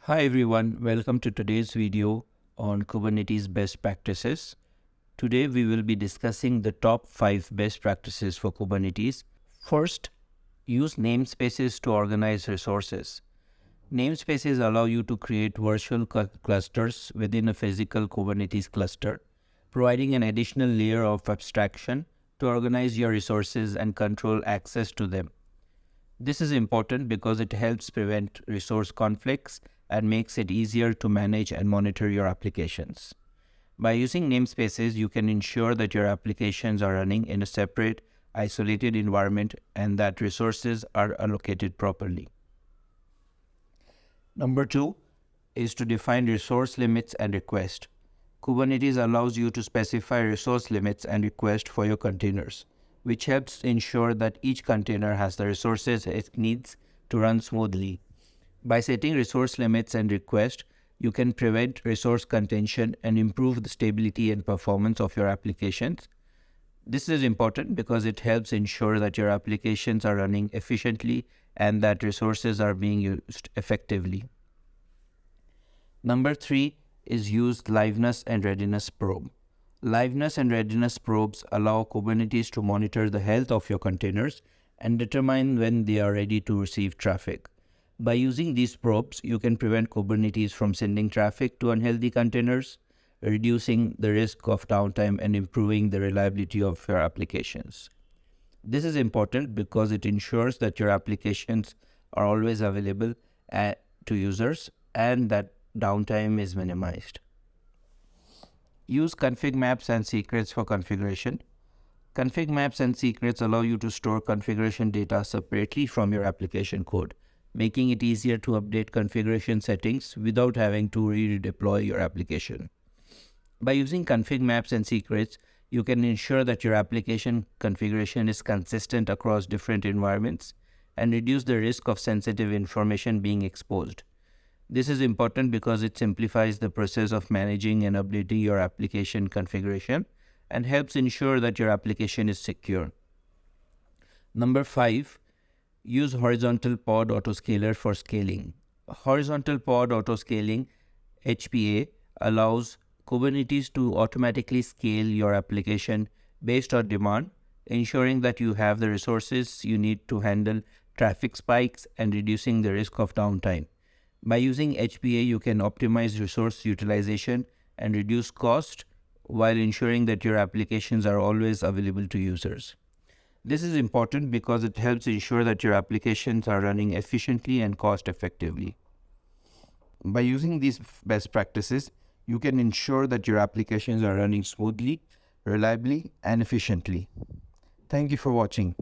Hi everyone, welcome to today's video on Kubernetes best practices. Today we will be discussing the top 5 best practices for Kubernetes. First, use namespaces to organize resources. Namespaces allow you to create virtual clusters within a physical Kubernetes cluster, providing an additional layer of abstraction to organize your resources and control access to them. This is important because it helps prevent resource conflicts and makes it easier to manage and monitor your applications. By using namespaces, you can ensure that your applications are running in a separate, isolated environment and that resources are allocated properly. Number 2 is to define resource limits and requests. Kubernetes allows you to specify resource limits and requests for your containers, which helps ensure that each container has the resources it needs to run smoothly. By setting resource limits and requests, you can prevent resource contention and improve the stability and performance of your applications. This is important because it helps ensure that your applications are running efficiently and that resources are being used effectively. Number 3 is use liveness and readiness probe. Liveness and readiness probes allow Kubernetes to monitor the health of your containers and determine when they are ready to receive traffic. By using these probes, you can prevent Kubernetes from sending traffic to unhealthy containers, reducing the risk of downtime and improving the reliability of your applications. This is important because it ensures that your applications are always available to users and that downtime is minimized. Use CONFIGMAPS and secrets for configuration. CONFIGMAPS and secrets allow you to store configuration data separately from your application code, making it easier to update configuration settings without having to redeploy your application. By using CONFIGMAPS and secrets, you can ensure that your application configuration is consistent across different environments and reduce the risk of sensitive information being exposed. This is important because it simplifies the process of managing and updating your application configuration and helps ensure that your application is secure. Number 5, use horizontal pod autoscaler for scaling. Horizontal pod autoscaling, HPA, allows Kubernetes to automatically scale your application based on demand, ensuring that you have the resources you need to handle traffic spikes and reducing the risk of downtime. By using HPA, you can optimize resource utilization and reduce cost while ensuring that your applications are always available to users. This is important because it helps ensure that your applications are running efficiently and cost effectively. By using these best practices, you can ensure that your applications are running smoothly, reliably, and efficiently. Thank you for watching.